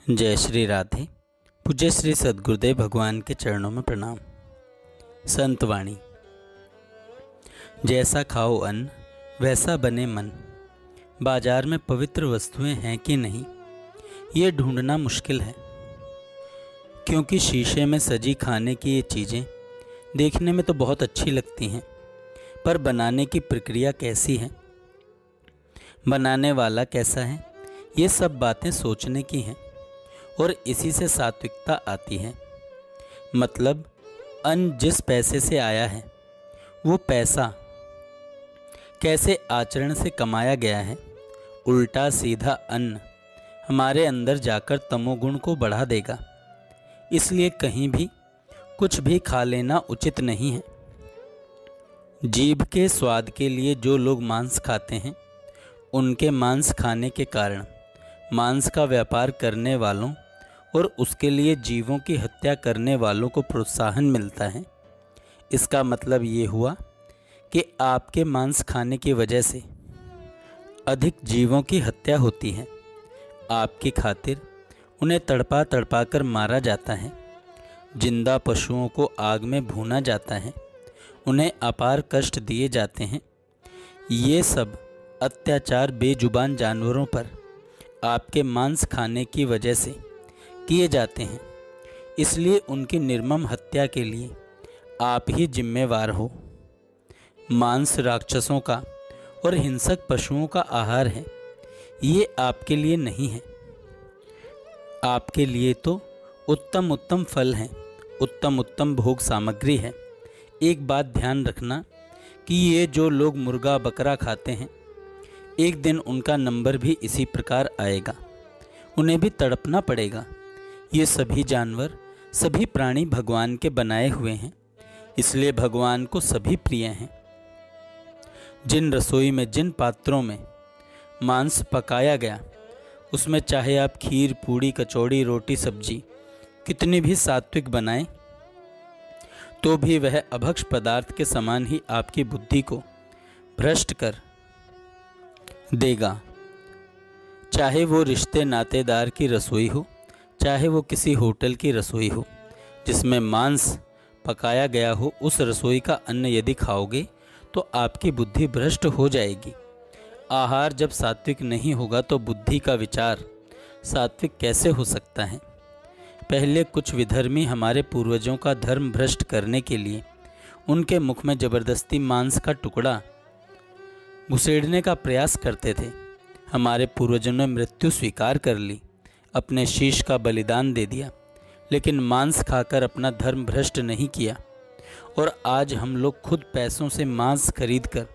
जय श्री राधे। पूज्य श्री सद्गुरुदेव भगवान के चरणों में प्रणाम। संत वाणी। जैसा खाओ अन्न वैसा बने मन। बाजार में पवित्र वस्तुएं हैं कि नहीं, ये ढूंढना मुश्किल है, क्योंकि शीशे में सजी खाने की ये चीज़ें देखने में तो बहुत अच्छी लगती हैं, पर बनाने की प्रक्रिया कैसी है, बनाने वाला कैसा है, ये सब बातें सोचने की हैं। और इसी से सात्विकता आती है। मतलब अन्न जिस पैसे से आया है, वो पैसा कैसे आचरण से कमाया गया है। उल्टा सीधा अन्न हमारे अंदर जाकर तमोगुण को बढ़ा देगा। इसलिए कहीं भी कुछ भी खा लेना उचित नहीं है। जीभ के स्वाद के लिए जो लोग मांस खाते हैं, उनके मांस खाने के कारण मांस का व्यापार करने वालों और उसके लिए जीवों की हत्या करने वालों को प्रोत्साहन मिलता है। इसका मतलब ये हुआ कि आपके मांस खाने की वजह से अधिक जीवों की हत्या होती है। आपकी खातिर उन्हें तड़पा तड़पा कर मारा जाता है। जिंदा पशुओं को आग में भूना जाता है, उन्हें अपार कष्ट दिए जाते हैं। ये सब अत्याचार बेजुबान जानवरों पर आपके मांस खाने की वजह से किए जाते हैं। इसलिए उनकी निर्मम हत्या के लिए आप ही जिम्मेवार हो। मांस राक्षसों का और हिंसक पशुओं का आहार है, ये आपके लिए नहीं है। आपके लिए तो उत्तम उत्तम फल हैं, उत्तम उत्तम भोग सामग्री है। एक बात ध्यान रखना कि ये जो लोग मुर्गा बकरा खाते हैं, एक दिन उनका नंबर भी इसी प्रकार आएगा, उन्हें भी तड़पना पड़ेगा। ये सभी जानवर, सभी प्राणी भगवान के बनाए हुए हैं, इसलिए भगवान को सभी प्रिय हैं। जिन रसोई में, जिन पात्रों में मांस पकाया गया, उसमें चाहे आप खीर, पूड़ी, कचौड़ी, रोटी, सब्जी कितनी भी सात्विक बनाएं, तो भी वह अभक्ष पदार्थ के समान ही आपकी बुद्धि को भ्रष्ट कर देगा। चाहे वो रिश्ते नातेदार की रसोई हो, चाहे वो किसी होटल की रसोई हो जिसमें मांस पकाया गया हो, उस रसोई का अन्न यदि खाओगे तो आपकी बुद्धि भ्रष्ट हो जाएगी। आहार जब सात्विक नहीं होगा तो बुद्धि का विचार सात्विक कैसे हो सकता है। पहले कुछ विधर्मी हमारे पूर्वजों का धर्म भ्रष्ट करने के लिए उनके मुख में जबरदस्ती मांस का टुकड़ा घुसेड़ने का प्रयास करते थे। हमारे पूर्वजों ने मृत्यु स्वीकार कर ली, अपने शीश का बलिदान दे दिया, लेकिन मांस खाकर अपना धर्म भ्रष्ट नहीं किया। और आज हम लोग खुद पैसों से मांस खरीदकर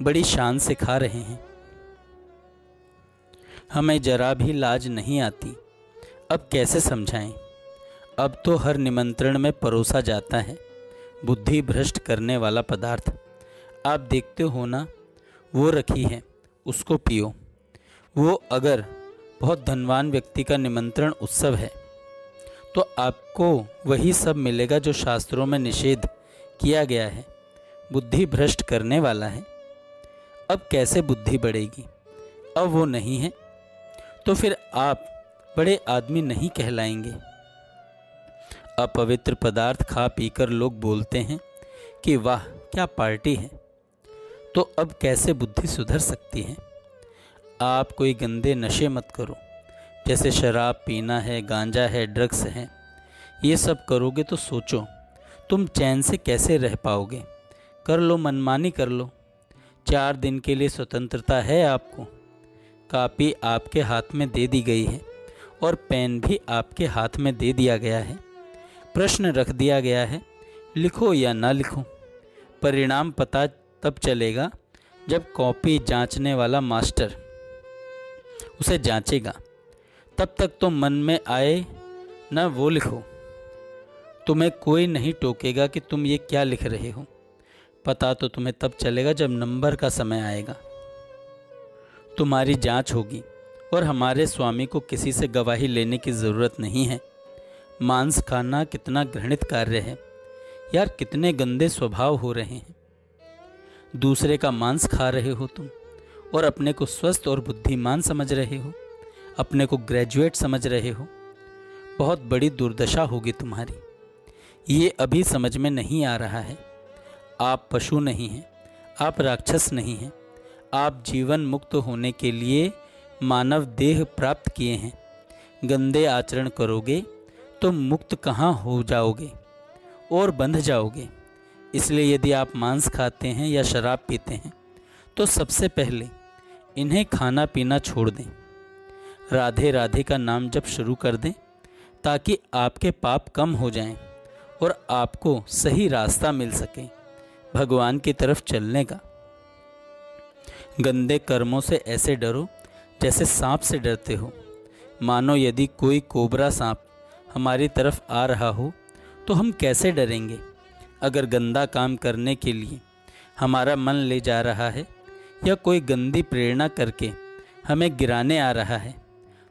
बड़ी शान से खा रहे हैं। हमें जरा भी लाज नहीं आती। अब कैसे समझाएं। अब तो हर निमंत्रण में परोसा जाता है बुद्धि भ्रष्ट करने वाला पदार्थ। आप देखते हो ना, वो रखी है, उसको पियो। वो अगर बहुत धनवान व्यक्ति का निमंत्रण उत्सव है, तो आपको वही सब मिलेगा जो शास्त्रों में निषेध किया गया है। बुद्धि भ्रष्ट करने वाला है। अब कैसे बुद्धि बढ़ेगी। अब वो नहीं है तो फिर आप बड़े आदमी नहीं कहलाएंगे। अपवित्र पदार्थ खा पीकर लोग बोलते हैं कि वाह क्या पार्टी है, तो अब कैसे बुद्धि सुधर सकती है। आप कोई गंदे नशे मत करो, जैसे शराब पीना है, गांजा है, ड्रग्स है। ये सब करोगे तो सोचो तुम चैन से कैसे रह पाओगे। कर लो, मनमानी कर लो। 4 दिन के लिए स्वतंत्रता है आपको। कॉपी आपके हाथ में दे दी गई है और पेन भी आपके हाथ में दे दिया गया है। प्रश्न रख दिया गया है, लिखो या ना लिखो। परिणाम पता तब चलेगा जब कॉपी जांचने वाला मास्टर उसे जांचेगा। तब तक तो मन में आए ना वो लिखो। तुम्हें कोई नहीं टोकेगा कि तुम ये क्या लिख रहे हो। पता तो तुम्हें तब चलेगा जब नंबर का समय आएगा। तुम्हारी जांच होगी और हमारे स्वामी को किसी से गवाही लेने की ज़रूरत नहीं है। मांस खाना कितना घृणित कार्य है यार, कितने गंदे स्वभाव हो रहे हैं। दूसरे का मांस खा रहे हो तुम और अपने को स्वस्थ और बुद्धिमान समझ रहे हो, अपने को ग्रेजुएट समझ रहे हो। बहुत बड़ी दुर्दशा होगी तुम्हारी। ये अभी समझ में नहीं आ रहा है। आप पशु नहीं हैं, आप राक्षस नहीं हैं। आप जीवन मुक्त होने के लिए मानव देह प्राप्त किए हैं। गंदे आचरण करोगे तो मुक्त कहाँ हो जाओगे और बंध जाओगे। इसलिए यदि आप मांस खाते हैं या शराब पीते हैं तो सबसे पहले इन्हें खाना पीना छोड़ दें। राधे राधे का नाम जप शुरू कर दें ताकि आपके पाप कम हो जाएं और आपको सही रास्ता मिल सके भगवान की तरफ चलने का। गंदे कर्मों से ऐसे डरो जैसे सांप से डरते हो। मानो यदि कोई कोबरा सांप हमारी तरफ आ रहा हो तो हम कैसे डरेंगे। अगर गंदा काम करने के लिए हमारा मन ले जा रहा है या कोई गंदी प्रेरणा करके हमें गिराने आ रहा है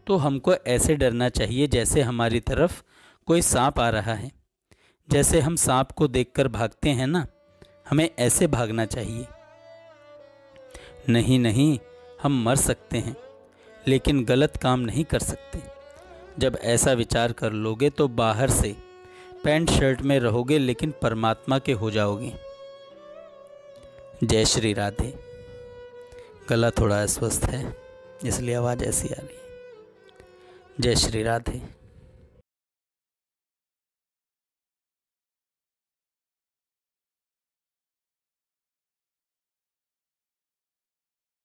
तो हमको ऐसे डरना चाहिए जैसे हमारी तरफ कोई सांप आ रहा है। जैसे हम सांप को देखकर भागते हैं ना, हमें ऐसे भागना चाहिए। नहीं नहीं, हम मर सकते हैं लेकिन गलत काम नहीं कर सकते। जब ऐसा विचार कर लोगे तो बाहर से पैंट शर्ट में रहोगे लेकिन परमात्मा के हो जाओगे। जय श्री राधे। गला थोड़ा अस्वस्थ है इसलिए आवाज़ ऐसी आ रही है। जय श्री राधे।